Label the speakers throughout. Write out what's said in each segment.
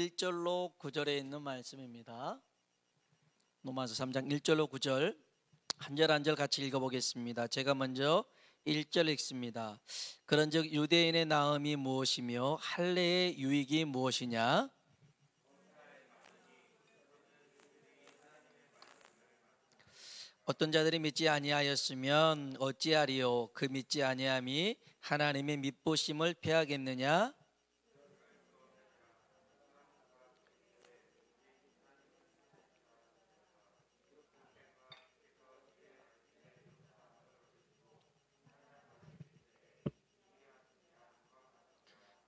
Speaker 1: 1절로 9절에 있는 말씀입니다. 로마서 3장 1절로 9절 한 절 한 절 같이 읽어보겠습니다. 제가 먼저 1절 읽습니다. 그런즉 유대인의 나음이 무엇이며 할례의 유익이 무엇이냐? 어떤 자들이 믿지 아니하였으면 어찌하리요? 그 믿지 아니함이 하나님의 믿보심을 패하겠느냐?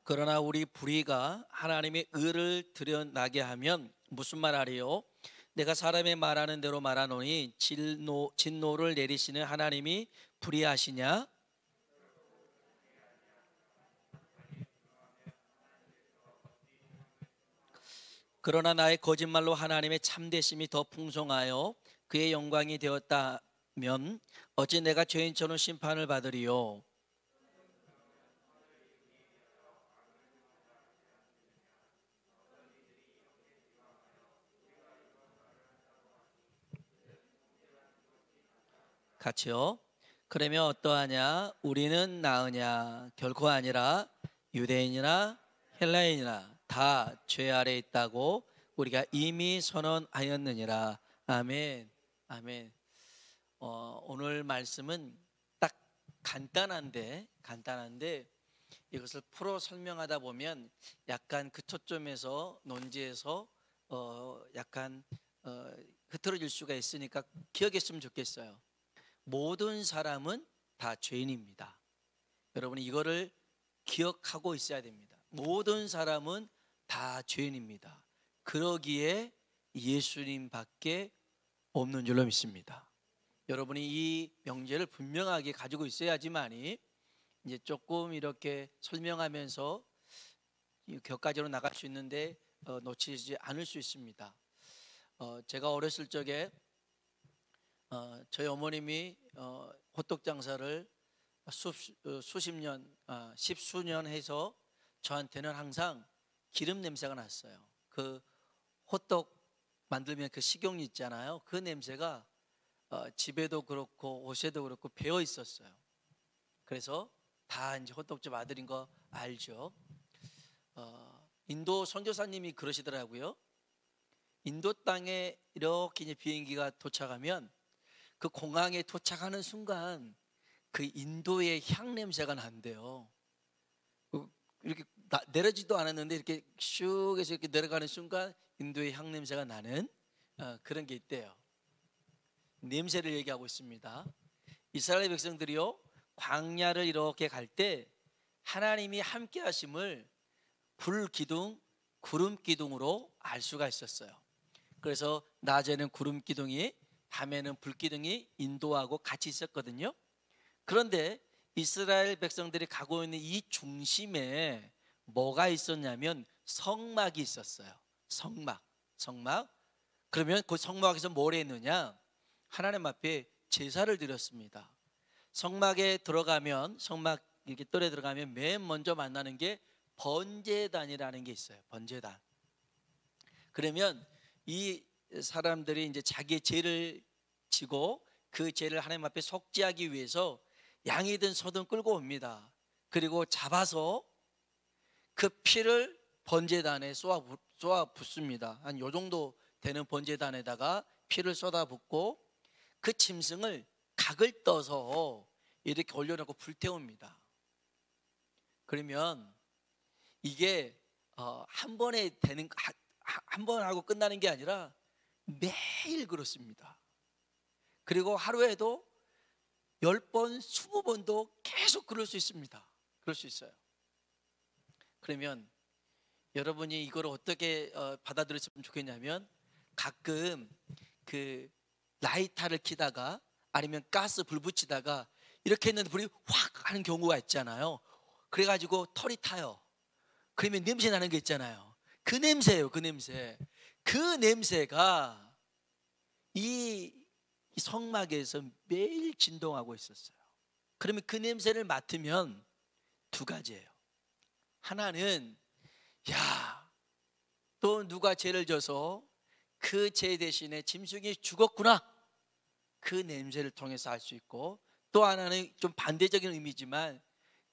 Speaker 1: 그러나 우리 불의가 하나님의 의를 드러나게 하면 무슨 말하리요? 내가 사람의 말하는 대로 말하노니 진노를 내리시는 하나님이 불의하시냐? 그러나 나의 거짓말로 하나님의 참되심이 더 풍성하여 그의 영광이 되었다면 어찌 내가 죄인처럼 심판을 받으리요? 같이요. 그러면 어떠하냐? 우리는 나으냐? 결코 아니라 유대인이나 헬라인이나 다 죄 아래 있다고 우리가 이미 선언하였느니라. 아멘. 아멘. 오늘 말씀은 딱 간단한데 이것을 풀어 설명하다 보면 약간 그 초점에서 논지에서 약간 흐트러질 수가 있으니까 기억했으면 좋겠어요. 모든 사람은 다 죄인입니다. 여러분이 이거를 기억하고 있어야 됩니다. 모든 사람은 다 죄인입니다. 그러기에 예수님밖에 없는 줄로 믿습니다. 여러분이 이 명제를 분명하게 가지고 있어야지만이 이제 조금 이렇게 설명하면서 격가지로 나갈 수 있는데 놓치지 않을 수 있습니다. 제가 어렸을 적에 저희 어머님이 호떡 장사를 수십 년, 십수년 해서 저한테는 항상 기름 냄새가 났어요. 그 호떡 만들면 그 식용유 있잖아요. 그 냄새가 집에도 그렇고 옷에도 그렇고 배어 있었어요. 그래서 다 이제 호떡집 아들인 거 알죠. 인도 선교사님이 그러시더라고요. 인도 땅에 이렇게 이제 비행기가 도착하면 그 공항에 도착하는 순간 그 인도의 향 냄새가 난대요. 이렇게 내려지도 않았는데 이렇게 슉 해서 이렇게 내려가는 순간 인도의 향 냄새가 나는 그런 게 있대요. 냄새를 얘기하고 있습니다. 이스라엘 백성들이요, 광야를 이렇게 갈 때 하나님이 함께 하심을 불 기둥, 구름 기둥으로 알 수가 있었어요. 그래서 낮에는 구름 기둥이, 밤에는 불 기둥이 인도하고 같이 있었거든요. 그런데 이스라엘 백성들이 가고 있는 이 중심에 뭐가 있었냐면 성막이 있었어요. 성막. 그러면 그 성막에서 뭘 했느냐? 하나님 앞에 제사를 드렸습니다. 성막에 들어가면, 성막 이렇게 뜰에 들어가면 맨 먼저 만나는 게 번제단이라는 게 있어요. 번제단. 그러면 이 사람들이 이제 자기의 죄를 지고 그 죄를 하나님 앞에 속죄하기 위해서 양이든 소든 끌고 옵니다. 그리고 잡아서 그 피를 번제단에 쏘아 붓습니다. 한 요 정도 되는 번제단에다가 피를 쏟아 붓고 그 짐승을 각을 떠서 이렇게 올려놓고 불태웁니다. 그러면 이게 한 번에 되는, 한 번 하고 끝나는 게 아니라 매일 그렇습니다. 그리고 하루에도 10번, 20번도 계속 그럴 수 있습니다. 그럴 수 있어요. 그러면 여러분이 이걸 어떻게 받아들였으면 좋겠냐면, 가끔 그 라이터를 켜다가 아니면 가스 불 붙이다가 이렇게 했는데 불이 확 하는 경우가 있잖아요. 그래가지고 털이 타요. 그러면 냄새 나는 게 있잖아요. 그 냄새예요. 그 냄새. 그 냄새가 이 성막에서 매일 진동하고 있었어요. 그러면 그 냄새를 맡으면 두 가지예요. 하나는, 야, 또 누가 죄를 져서 그 죄 대신에 짐승이 죽었구나, 그 냄새를 통해서 알 수 있고, 또 하나는 좀 반대적인 의미지만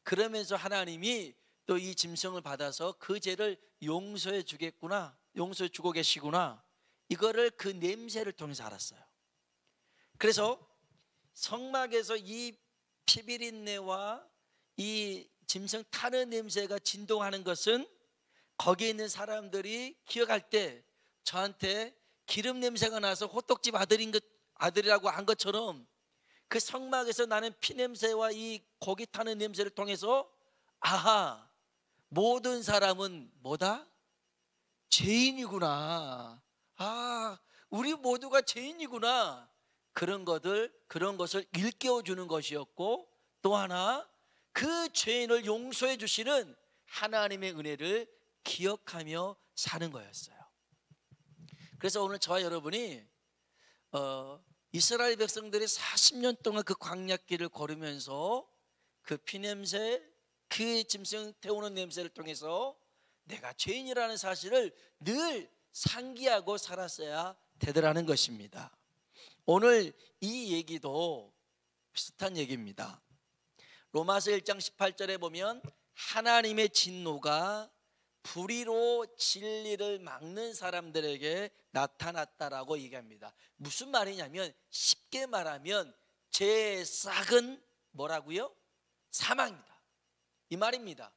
Speaker 1: 그러면서 하나님이 또 이 짐승을 받아서 그 죄를 용서해 주겠구나, 용서해 주고 계시구나, 이거를 그 냄새를 통해서 알았어요. 그래서 성막에서 이 피비린내와 이 짐승 타는 냄새가 진동하는 것은 거기에 있는 사람들이 기억할 때 저한테 기름 냄새가 나서 호떡집 아들이라고 한 것처럼 그 성막에서 나는 피 냄새와 이 고기 타는 냄새를 통해서 아하, 모든 사람은 뭐다? 죄인이구나. 우리 모두가 죄인이구나. 그런 것을 일깨워 주는 것이었고, 또 하나 그 죄인을 용서해 주시는 하나님의 은혜를 기억하며 사는 거였어요. 그래서 오늘 저와 여러분이 이스라엘 백성들이 40년 동안 그 광야길을 걸으면서 그 피냄새, 그 짐승 태우는 냄새를 통해서 내가 죄인이라는 사실을 늘 상기하고 살았어야 되더라는 것입니다. 오늘 이 얘기도 비슷한 얘기입니다. 로마서 1장 18절에 보면 하나님의 진노가 불의로 진리를 막는 사람들에게 나타났다라고 얘기합니다. 무슨 말이냐면 쉽게 말하면 죄의 싹은 뭐라고요? 사망입니다. 이 말입니다.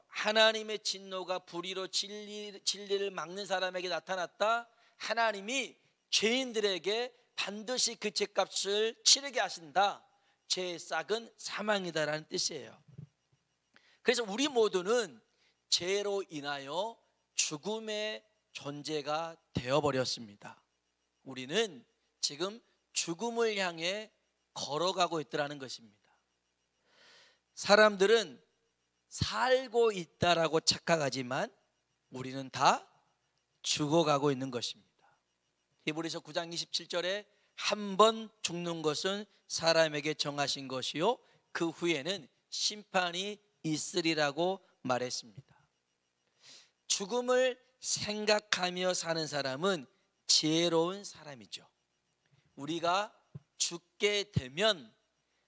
Speaker 1: 하나님의 진노가 불의로 진리를 막는 사람에게 나타났다. 하나님이 죄인들에게 반드시 그 죄값을 치르게 하신다. 죄의 싹은 사망이다라는 뜻이에요. 그래서 우리 모두는 죄로 인하여 죽음의 존재가 되어버렸습니다. 우리는 지금 죽음을 향해 걸어가고 있다는 것입니다. 사람들은 살고 있다라고 착각하지만 우리는 다 죽어가고 있는 것입니다. 히브리서 9장 27절에 한 번 죽는 것은 사람에게 정하신 것이요 그 후에는 심판이 있으리라고 말했습니다. 죽음을 생각하며 사는 사람은 지혜로운 사람이죠. 우리가 죽게 되면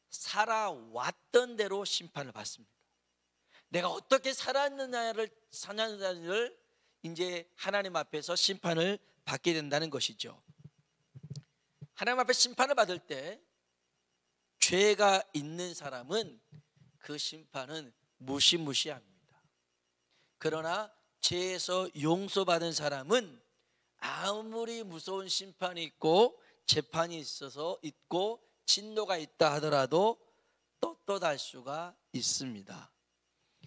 Speaker 1: 살아왔던 대로 심판을 받습니다. 내가 어떻게 살았느냐를 이제 하나님 앞에서 심판을 받게 된다는 것이죠. 하나님 앞에 심판을 받을 때 죄가 있는 사람은 그 심판은 무시무시합니다. 그러나 죄에서 용서받은 사람은 아무리 무서운 심판이 있고 재판이 있고 진노가 있다 하더라도 떳떳할 수가 있습니다.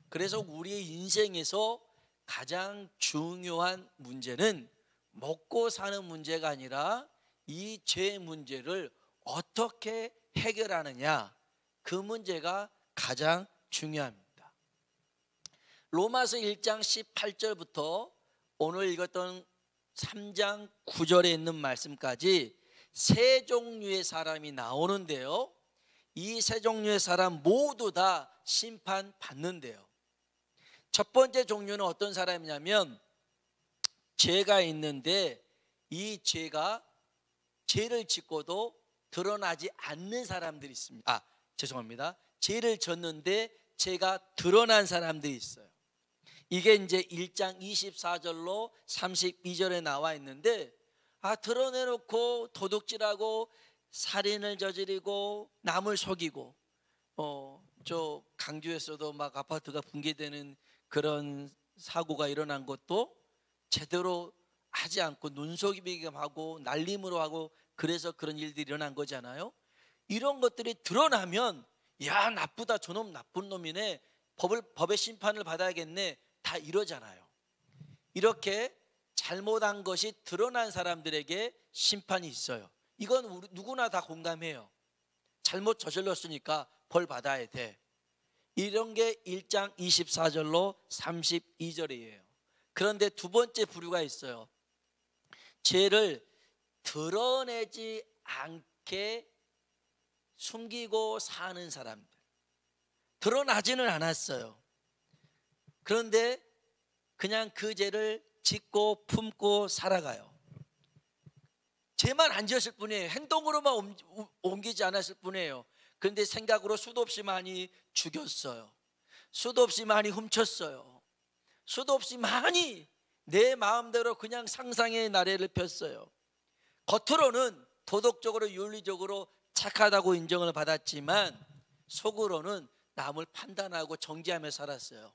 Speaker 1: 그래서 우리의 인생에서 가장 중요한 문제는 먹고 사는 문제가 아니라 이 죄 문제를 어떻게 해결하느냐, 그 문제가 가장 중요합니다. 로마서 1장 18절부터 오늘 읽었던 3장 9절에 있는 말씀까지 세 종류의 사람이 나오는데요, 이 세 종류의 사람 모두 다 심판받는데요. 첫 번째 종류는 어떤 사람이냐면 죄가 있는데 이 죄를 짓고도 드러나지 않는 사람들이 있습니다. 죄송합니다. 죄를 졌는데 죄가 드러난 사람들이 있어요. 이게 이제 1장 24절로 32절에 나와 있는데, 드러내놓고 도둑질하고 살인을 저지르고 남을 속이고, 저 강주에서도 막 아파트가 붕괴되는 그런 사고가 일어난 것도 제대로 하지 않고 눈속이기만 하고 날림으로 하고, 그래서 그런 일들이 일어난 거잖아요. 이런 것들이 드러나면 야, 나쁘다, 저놈 나쁜 놈이네, 법의 심판을 받아야겠네, 다 이러잖아요. 이렇게 잘못한 것이 드러난 사람들에게 심판이 있어요. 이건 누구나 다 공감해요. 잘못 저질렀으니까 벌 받아야 돼. 이런 게 1장 24절로 32절이에요. 그런데 두 번째 부류가 있어요. 죄를 드러내지 않게 숨기고 사는 사람들. 드러나지는 않았어요. 그런데 그냥 그 죄를 짓고 품고 살아가요. 죄만 안 지었을 뿐이에요. 행동으로만 옮기지 않았을 뿐이에요. 그런데 생각으로 수도 없이 많이 죽였어요. 수도 없이 많이 훔쳤어요. 수도 없이 많이 내 마음대로 그냥 상상의 나래를 폈어요. 겉으로는 도덕적으로 윤리적으로 착하다고 인정을 받았지만 속으로는 남을 판단하고 정죄하며 살았어요.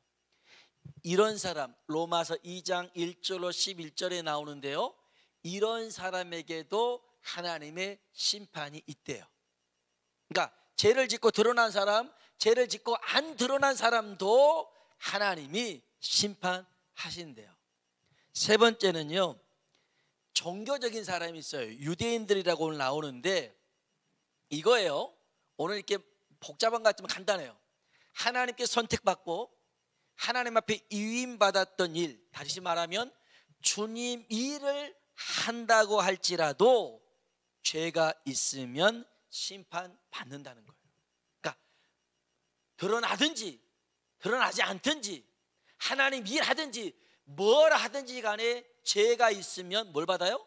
Speaker 1: 이런 사람, 로마서 2장 1절로 11절에 나오는데요, 이런 사람에게도 하나님의 심판이 있대요. 그러니까 죄를 짓고 드러난 사람, 죄를 짓고 안 드러난 사람도 하나님이 심판하신대요. 세 번째는요, 종교적인 사람이 있어요. 유대인들이라고 오늘 나오는데 이거예요. 오늘 이렇게 복잡한 것 같지만 간단해요. 하나님께 선택받고 하나님 앞에 위임받았던 일, 다시 말하면 주님 일을 한다고 할지라도 죄가 있으면 심판받는다는 거예요. 그러니까 드러나든지 드러나지 않든지 하나님 일하든지 뭘 하든지 간에 죄가 있으면 뭘 받아요?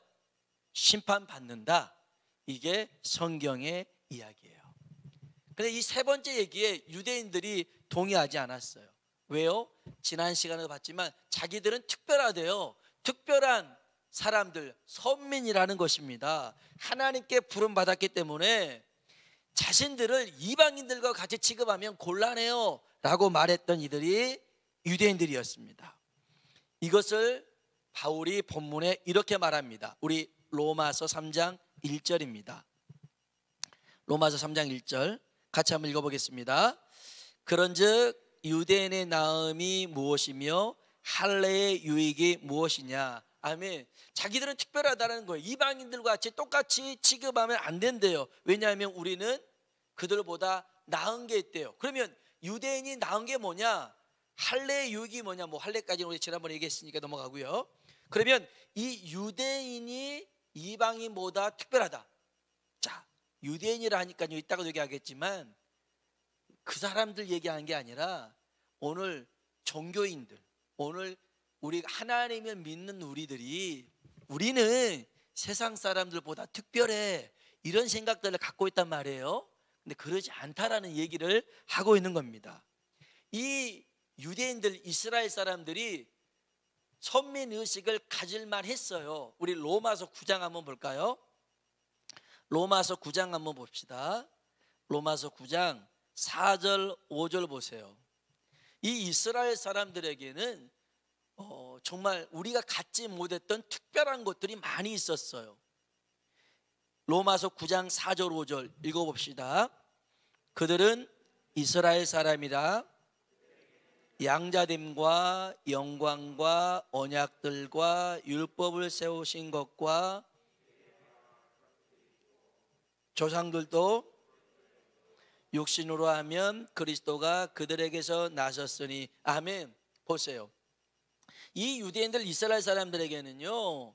Speaker 1: 심판받는다. 이게 성경의 이야기예요. 그런데 이 세 번째 얘기에 유대인들이 동의하지 않았어요. 왜요? 지난 시간에도 봤지만 자기들은 특별하대요. 특별한 사람들, 선민이라는 것입니다. 하나님께 부름받았기 때문에 자신들을 이방인들과 같이 취급하면 곤란해요 라고 말했던 이들이 유대인들이었습니다. 이것을 바울이 본문에 이렇게 말합니다. 우리 로마서 3장 1절입니다. 로마서 3장 1절 같이 한번 읽어보겠습니다. 그런즉 유대인의 나음이 무엇이며 할례의 유익이 무엇이냐. 아멘. 자기들은 특별하다는 거예요. 이방인들과 같이 똑같이 취급하면 안 된대요. 왜냐하면 우리는 그들보다 나은 게 있대요. 그러면 유대인이 나은 게 뭐냐? 할례의 유익이 뭐냐? 뭐 할례까지는 우리 지난번에 얘기했으니까 넘어가고요. 그러면 이 유대인이 이방인보다 특별하다. 자, 유대인이라 하니까요, 이따가 얘기하겠지만 그 사람들 얘기하는 게 아니라 오늘 종교인들, 오늘 우리 하나님을 믿는 우리는 세상 사람들보다 특별해, 이런 생각들을 갖고 있단 말이에요. 근데 그러지 않다라는 얘기를 하고 있는 겁니다. 이 유대인들, 이스라엘 사람들이 선민의식을 가질만 했어요. 우리 로마서 9장 한번 볼까요? 로마서 9장 한번 봅시다. 로마서 9장 4절 5절 보세요. 이 이스라엘 사람들에게는 정말 우리가 갖지 못했던 특별한 것들이 많이 있었어요. 로마서 9장 4절 5절 읽어봅시다. 그들은 이스라엘 사람이라 양자됨과 영광과 언약들과 율법을 세우신 것과 조상들도 육신으로 하면 그리스도가 그들에게서 나셨으니. 아멘. 보세요. 이 유대인들 이스라엘 사람들에게는요,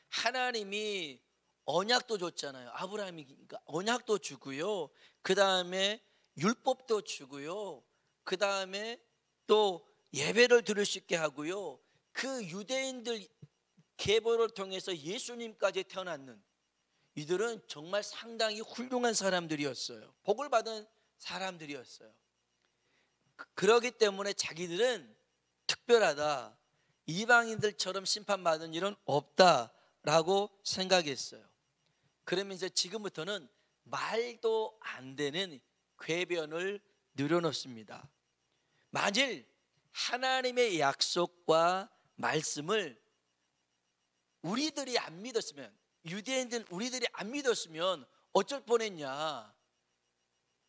Speaker 1: 하나님이 언약도 줬잖아요. 아브라함이니까 언약도 주고요, 그 다음에 율법도 주고요, 그 다음에 또 예배를 드릴 수 있게 하고요, 그 유대인들 계보를 통해서 예수님까지 태어났는 이들은 정말 상당히 훌륭한 사람들이었어요. 복을 받은 사람들이었어요. 그러기 때문에 자기들은 특별하다, 이방인들처럼 심판받은 일은 없다라고 생각했어요. 그러면서 지금부터는 말도 안 되는 궤변을 늘어놓습니다. 만일 하나님의 약속과 말씀을 우리들이 안 믿었으면, 유대인들 우리들이 안 믿었으면 어쩔 뻔했냐.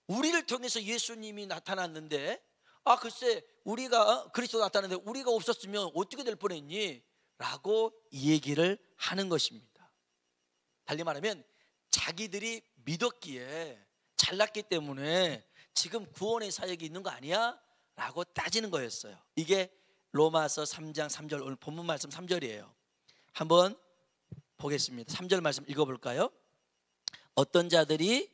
Speaker 1: 우리를 통해서 예수님이 나타났는데, 글쎄 우리가 그리스도 나타났는데 우리가 없었으면 어떻게 될 뻔했니? 라고 얘기를 하는 것입니다. 달리 말하면 자기들이 믿었기에, 잘났기 때문에 지금 구원의 사역이 있는 거 아니야? 라고 따지는 거였어요. 이게 로마서 3장 3절, 오늘 본문 말씀 3절이에요. 한번 보겠습니다. 3절 말씀 읽어볼까요? 어떤 자들이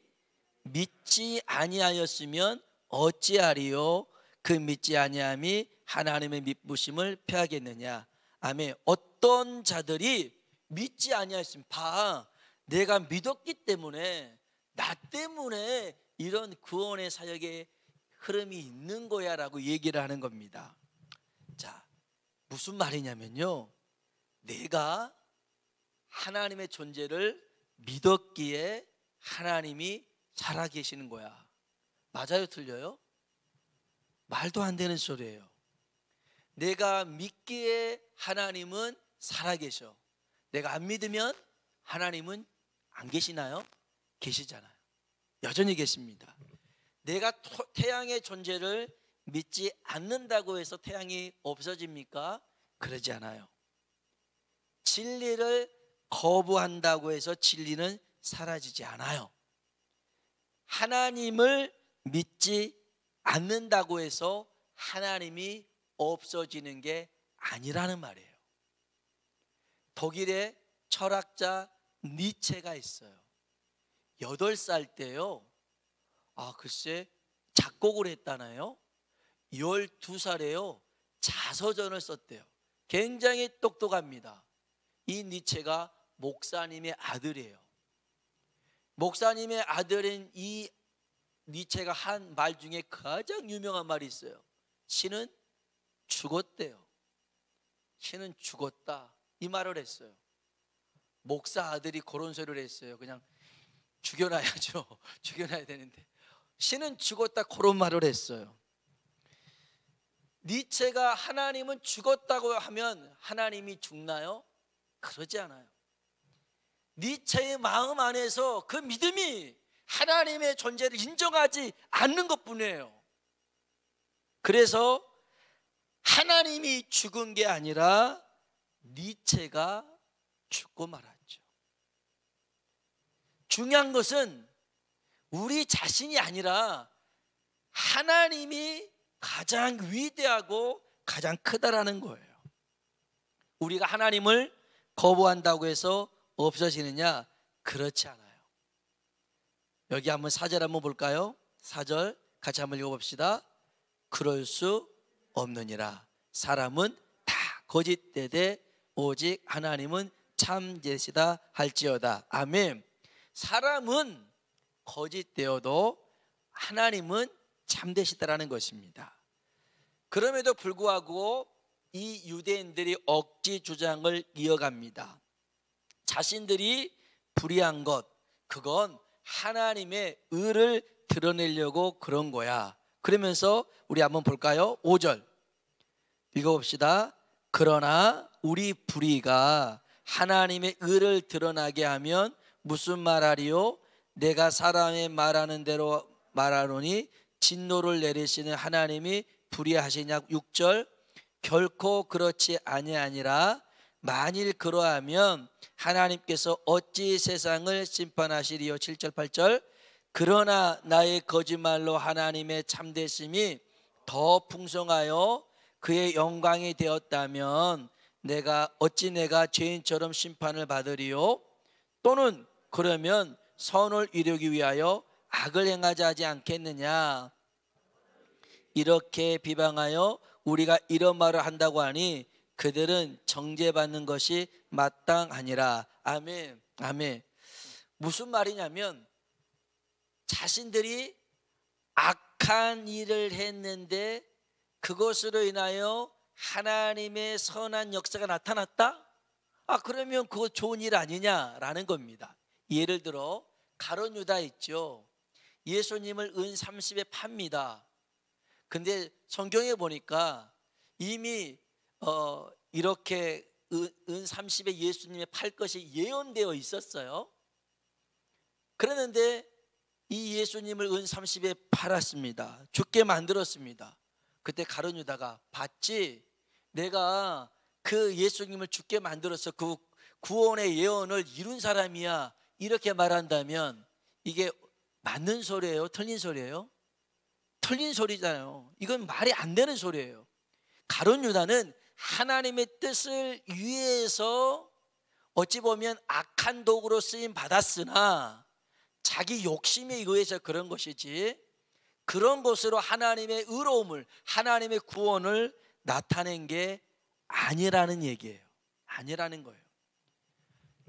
Speaker 1: 믿지 아니하였으면 어찌하리요? 그 믿지 아니함이 하나님의 믿부심을 폐하겠느냐. 아멘. 어떤 자들이 믿지 아니하였으면 봐, 내가 믿었기 때문에, 나 때문에 이런 구원의 사역에 흐름이 있는 거야 라고 얘기를 하는 겁니다. 자, 무슨 말이냐면요, 내가 하나님의 존재를 믿었기에 하나님이 살아계시는 거야. 맞아요, 틀려요? 말도 안 되는 소리예요. 내가 믿기에 하나님은 살아계셔. 내가 안 믿으면 하나님은 안 계시나요? 계시잖아요. 여전히 계십니다. 내가 태양의 존재를 믿지 않는다고 해서 태양이 없어집니까? 그러지 않아요. 진리를 거부한다고 해서 진리는 사라지지 않아요. 하나님을 믿지 않는다고 해서 하나님이 없어지는 게 아니라는 말이에요. 독일의 철학자 니체가 있어요. 8살 때요, 글쎄 작곡을 했다나요? 12살에요 자서전을 썼대요. 굉장히 똑똑합니다. 이 니체가 목사님의 아들이에요. 목사님의 아들인 이 니체가 한 말 중에 가장 유명한 말이 있어요. 신은 죽었대요. 신은 죽었다, 이 말을 했어요. 목사 아들이 그런 소리를 했어요. 그냥 죽여놔야죠. 죽여놔야 되는데 신은 죽었다, 그런 말을 했어요. 니체가 하나님은 죽었다고 하면 하나님이 죽나요? 그러지 않아요. 니체의 마음 안에서 그 믿음이 하나님의 존재를 인정하지 않는 것뿐이에요. 그래서 하나님이 죽은 게 아니라 니체가 죽고 말았죠. 중요한 것은 우리 자신이 아니라 하나님이 가장 위대하고 가장 크다라는 거예요. 우리가 하나님을 거부한다고 해서 없어지느냐? 그렇지 않아요. 여기 한번 4절 한번 볼까요? 4절 같이 한번 읽어봅시다. 그럴 수 없느니라. 사람은 다 거짓되되 오직 하나님은 참되시다 할지어다. 아멘. 사람은 거짓되어도 하나님은 참되시다라는 것입니다. 그럼에도 불구하고 이 유대인들이 억지 주장을 이어갑니다. 자신들이 불의한 것, 그건 하나님의 의를 드러내려고 그런 거야. 그러면서 우리 한번 볼까요? 5절 읽어봅시다. 그러나 우리 불의가 하나님의 의를 드러나게 하면 무슨 말하리요? 내가 사람의 말하는 대로 말하노니 진노를 내리시는 하나님이 불의하시냐? 6절 결코 그렇지 아니하니라. 만일 그러하면 하나님께서 어찌 세상을 심판하시리요? 7절 8절 그러나 나의 거짓말로 하나님의 참되심이 더 풍성하여 그의 영광이 되었다면 어찌 내가 죄인처럼 심판을 받으리요? 또는 그러면 선을 이루기 위하여 악을 행하지 하지 않겠느냐? 이렇게 비방하여 우리가 이런 말을 한다고 하니 그들은 정죄받는 것이 마땅하니라. 아멘. 아멘. 무슨 말이냐면 자신들이 악한 일을 했는데 그것으로 인하여 하나님의 선한 역사가 나타났다? 그러면 그거 좋은 일 아니냐라는 겁니다. 예를 들어 가룟 유다 있죠. 예수님을 은 30에 팝니다. 근데 성경에 보니까 이미 이렇게 은 30에 예수님의 팔 것이 예언되어 있었어요. 그랬는데 이 예수님을 은 30에 팔았습니다. 죽게 만들었습니다. 그때 가룟 유다가 봤지? 내가 그 예수님을 죽게 만들어서 그 구원의 예언을 이룬 사람이야, 이렇게 말한다면 이게 맞는 소리예요? 틀린 소리예요? 틀린 소리잖아요. 이건 말이 안 되는 소리예요. 가룟 유다는 하나님의 뜻을 위해서 어찌 보면 악한 도구로 쓰임 받았으나 자기 욕심에 의해서 그런 것이지, 그런 것으로 하나님의 의로움을, 하나님의 구원을 나타낸 게 아니라는 얘기예요. 아니라는 거예요.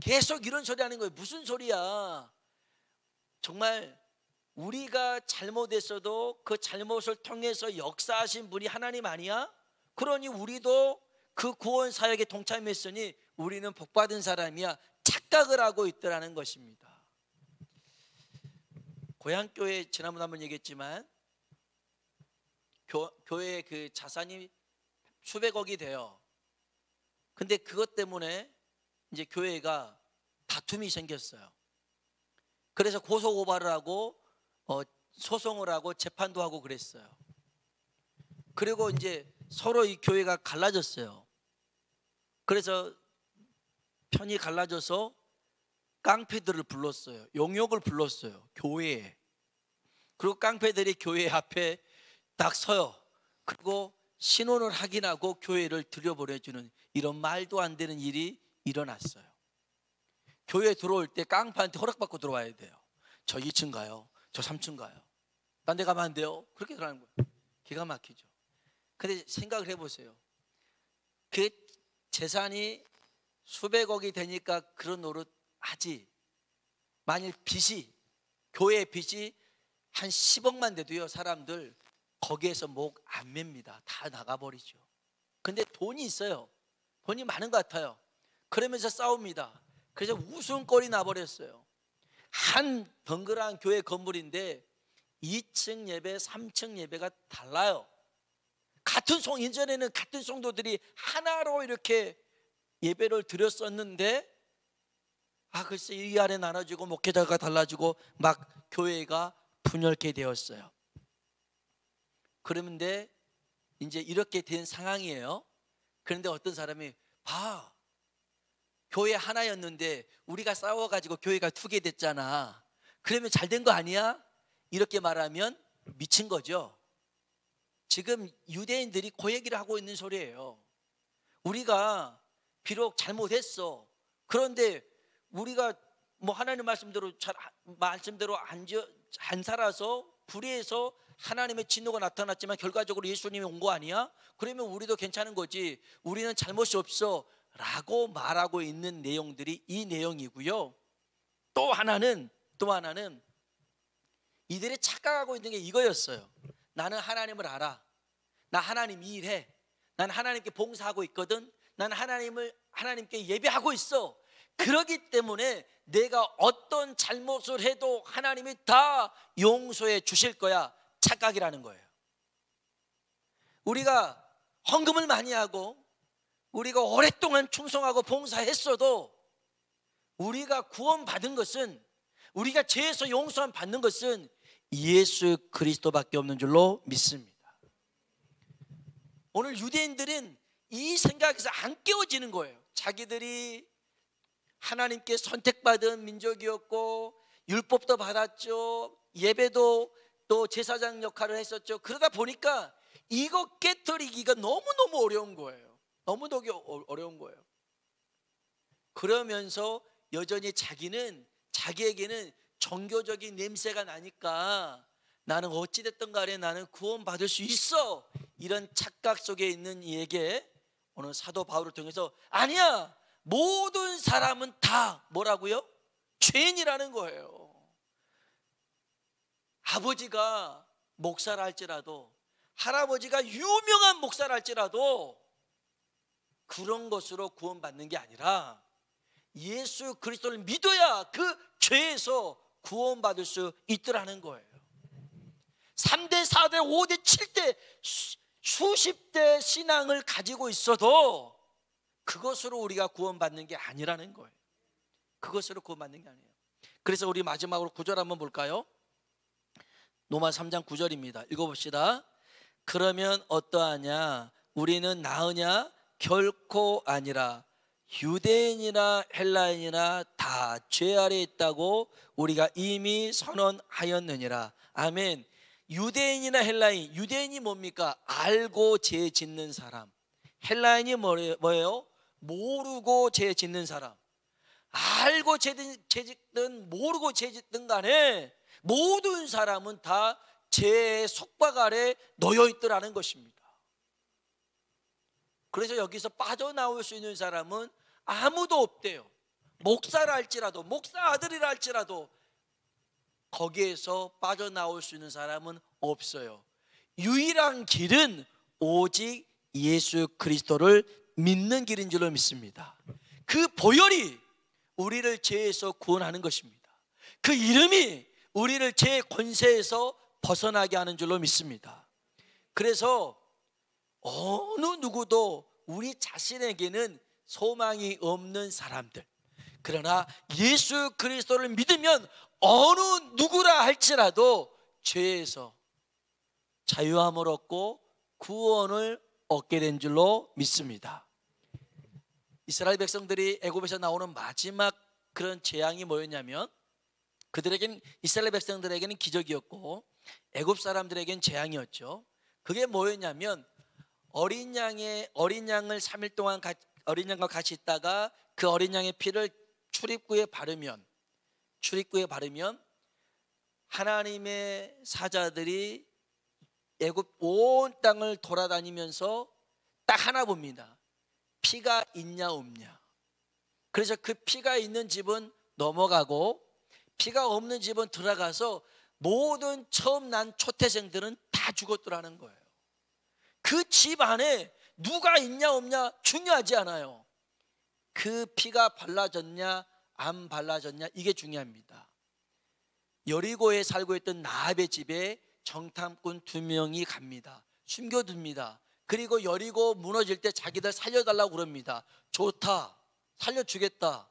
Speaker 1: 계속 이런 소리 하는 거예요. 무슨 소리야? 정말 우리가 잘못했어도 그 잘못을 통해서 역사하신 분이 하나님 아니야? 그러니 우리도 그 구원 사역에 동참했으니 우리는 복받은 사람이야, 착각을 하고 있더라는 것입니다. 고향교회 지난번에 한번 얘기했지만 교회 그 자산이 수백억이 돼요. 근데 그것 때문에 이제 교회가 다툼이 생겼어요. 그래서 고소 고발을 하고 소송을 하고 재판도 하고 그랬어요. 그리고 이제 서로 이 교회가 갈라졌어요. 그래서 편이 갈라져서 깡패들을 불렀어요. 용역을 불렀어요, 교회에. 그리고 깡패들이 교회 앞에 딱 서요. 그리고 신원을 확인하고 교회를 들여보내주는 이런 말도 안 되는 일이 일어났어요. 교회 들어올 때 깡패한테 허락받고 들어와야 돼요. 저 2층 가요, 저 3층 가요, 딴 데 가면 안 돼요. 그렇게 들어가는 거예요. 기가 막히죠. 근데 생각을 해보세요. 그 재산이 수백억이 되니까 그런 노릇 하지. 만일 빚이, 교회 빚이 한 10억만 돼도요, 사람들 거기에서 목 안 맵니다. 다 나가버리죠. 근데 돈이 있어요. 돈이 많은 것 같아요. 그러면서 싸웁니다. 그래서 웃음거리 나버렸어요. 한 덩그러한 교회 건물인데 2층 예배, 3층 예배가 달라요. 같은 예전에는 같은 성도들이 하나로 이렇게 예배를 드렸었는데, 글쎄 이 아래 나눠지고 목회자가 달라지고 막 교회가 분열케 되었어요. 그런데 이제 이렇게 된 상황이에요. 그런데 어떤 사람이 봐, 교회 하나였는데 우리가 싸워가지고 교회가 2개 됐잖아. 그러면 잘 된 거 아니야? 이렇게 말하면 미친 거죠. 지금 유대인들이 그 얘기를 하고 있는 소리예요. 우리가 비록 잘못했어. 그런데 우리가 뭐 하나님 말씀대로 안 살아서 불의해서 하나님의 진노가 나타났지만 결과적으로 예수님이 온 거 아니야? 그러면 우리도 괜찮은 거지. 우리는 잘못이 없어 라고 말하고 있는 내용들이 이 내용이고요. 또 하나는 이들이 착각하고 있는 게 이거였어요. 나는 하나님을 알아. 나 하나님 일해. 난 하나님께 봉사하고 있거든. 난 하나님께 예배하고 있어. 그러기 때문에 내가 어떤 잘못을 해도 하나님이 다 용서해 주실 거야. 착각이라는 거예요. 우리가 헌금을 많이 하고 우리가 오랫동안 충성하고 봉사했어도 우리가 구원받은 것은, 우리가 죄에서 용서함 받는 것은 예수 그리스도밖에 없는 줄로 믿습니다. 오늘 유대인들은 이 생각에서 안 깨워지는 거예요. 자기들이 하나님께 선택받은 민족이었고 율법도 받았죠. 예배도 또 제사장 역할을 했었죠. 그러다 보니까 이거 깨트리기가 너무너무 어려운 거예요. 너무너무 어려운 거예요. 그러면서 여전히 자기에게는 종교적인 냄새가 나니까 나는 어찌됐든 간에 나는 구원받을 수 있어, 이런 착각 속에 있는 이에게 오늘 사도 바울을 통해서 아니야, 모든 사람은 다 뭐라고요? 죄인이라는 거예요. 아버지가 목사를 할지라도, 할아버지가 유명한 목사를 할지라도 그런 것으로 구원받는 게 아니라 예수 그리스도를 믿어야 그 죄에서 구원받을 수 있더라는 거예요. 3대, 4대, 5대, 7대 수십 대 신앙을 가지고 있어도 그것으로 우리가 구원받는 게 아니라는 거예요. 그것으로 구원받는 게 아니에요. 그래서 우리 마지막으로 9절 한번 볼까요? 로마 3장 9절입니다. 읽어봅시다. 그러면 어떠하냐? 우리는 나으냐? 결코 아니라 유대인이나 헬라인이나 다 죄 아래 있다고 우리가 이미 선언하였느니라. 아멘. 유대인이나 헬라인, 유대인이 뭡니까? 알고 죄 짓는 사람. 헬라인이 뭐예요? 모르고 죄 짓는 사람. 알고 죄 짓든 모르고 죄 짓든 간에 모든 사람은 다 죄의 속박 아래 놓여 있더라는 것입니다. 그래서 여기서 빠져나올 수 있는 사람은 아무도 없대요. 목사라 할지라도, 목사 아들이라 할지라도 거기에서 빠져나올 수 있는 사람은 없어요. 유일한 길은 오직 예수 그리스도를 믿는 길인 줄로 믿습니다. 그 보혈이 우리를 죄에서 구원하는 것입니다. 그 이름이 우리를 죄의 권세에서 벗어나게 하는 줄로 믿습니다. 그래서 어느 누구도 우리 자신에게는 소망이 없는 사람들, 그러나 예수 그리스도를 믿으면 어느 누구라 할지라도 죄에서 자유함을 얻고 구원을 얻게 된 줄로 믿습니다. 이스라엘 백성들이 애굽에서 나오는 마지막 그런 재앙이 뭐였냐면, 그들에게는, 이스라엘 백성들에게는 기적이었고 애굽 사람들에게는 재앙이었죠. 그게 뭐였냐면, 어린 양을 3일 동안 어린 양과 같이 있다가 그 어린 양의 피를 출입구에 바르면 하나님의 사자들이 애굽 온 땅을 돌아다니면서 딱 하나 봅니다. 피가 있냐 없냐. 그래서 그 피가 있는 집은 넘어가고 피가 없는 집은 들어가서 모든 처음 난 초태생들은 다 죽었더라는 거예요. 그 집 안에 누가 있냐 없냐 중요하지 않아요. 그 피가 발라졌냐 안 발라졌냐, 이게 중요합니다. 여리고에 살고 있던 라합의 집에 정탐꾼 2명이 갑니다. 숨겨둡니다. 그리고 여리고 무너질 때 자기들 살려달라고 그럽니다. 좋다, 살려주겠다.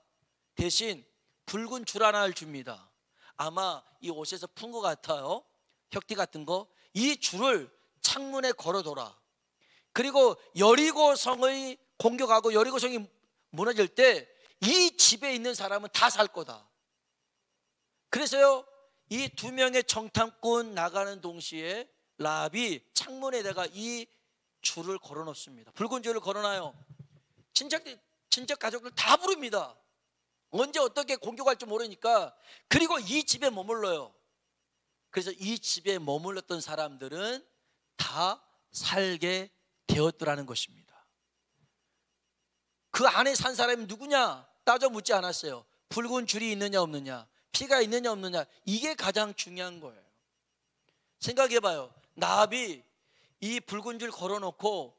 Speaker 1: 대신 붉은 줄 하나를 줍니다. 아마 이 옷에서 푼 것 같아요. 혁띠 같은 거. 이 줄을 창문에 걸어둬라. 그리고 여리고 성의 공격하고 여리고 성이 무너질 때 이 집에 있는 사람은 다 살 거다. 그래서요, 이 2명의 정탐꾼 나가는 동시에 라합이 창문에다가 이 줄을 걸어놓습니다. 붉은 줄을 걸어놔요. 친척 가족들 다 부릅니다. 언제 어떻게 공격할지 모르니까. 그리고 이 집에 머물러요. 그래서 이 집에 머물렀던 사람들은 다 살게 되었더라는 것입니다. 그 안에 산 사람이 누구냐 따져 묻지 않았어요. 붉은 줄이 있느냐 없느냐, 피가 있느냐 없느냐, 이게 가장 중요한 거예요. 생각해봐요. 라합이 이 붉은 줄 걸어놓고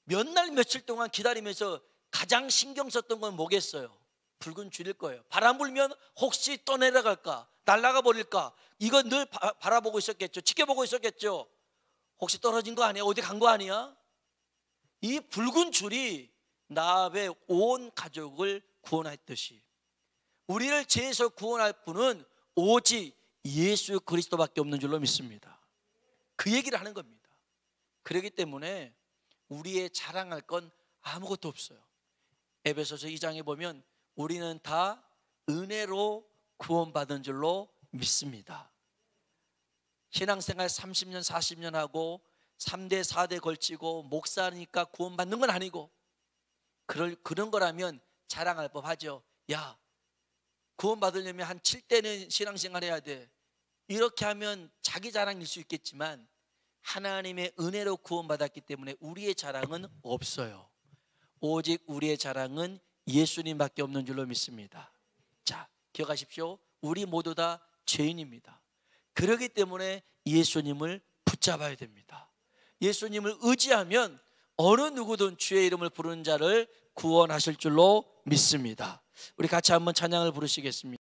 Speaker 1: 몇 날 며칠 동안 기다리면서 가장 신경 썼던 건 뭐겠어요? 붉은 줄일 거예요. 바람 불면 혹시 떠내려갈까, 날아가 버릴까, 이거 늘 바라보고 있었겠죠. 지켜보고 있었겠죠. 혹시 떨어진 거 아니야? 어디 간 거 아니야? 이 붉은 줄이 라합의 온 가족을 구원했듯이 우리를 죄에서 구원할 분은 오직 예수 그리스도밖에 없는 줄로 믿습니다. 그 얘기를 하는 겁니다. 그렇기 때문에 우리의 자랑할 건 아무것도 없어요. 에베소서 2장에 보면 우리는 다 은혜로 구원받은 줄로 믿습니다. 신앙생활 30년 40년 하고 3대 4대 걸치고 목사니까 구원받는 건 아니고, 그런 거라면 자랑할 법하죠. 야, 구원받으려면 한 7대는 신앙생활 해야 돼. 이렇게 하면 자기 자랑일 수 있겠지만 하나님의 은혜로 구원받았기 때문에 우리의 자랑은 없어요. 오직 우리의 자랑은 예수님밖에 없는 줄로 믿습니다. 자, 기억하십시오. 우리 모두 다 죄인입니다. 그렇기 때문에 예수님을 붙잡아야 됩니다. 예수님을 의지하면 어느 누구든 주의 이름을 부르는 자를 구원하실 줄로 믿습니다. 우리 같이 한번 찬양을 부르시겠습니다.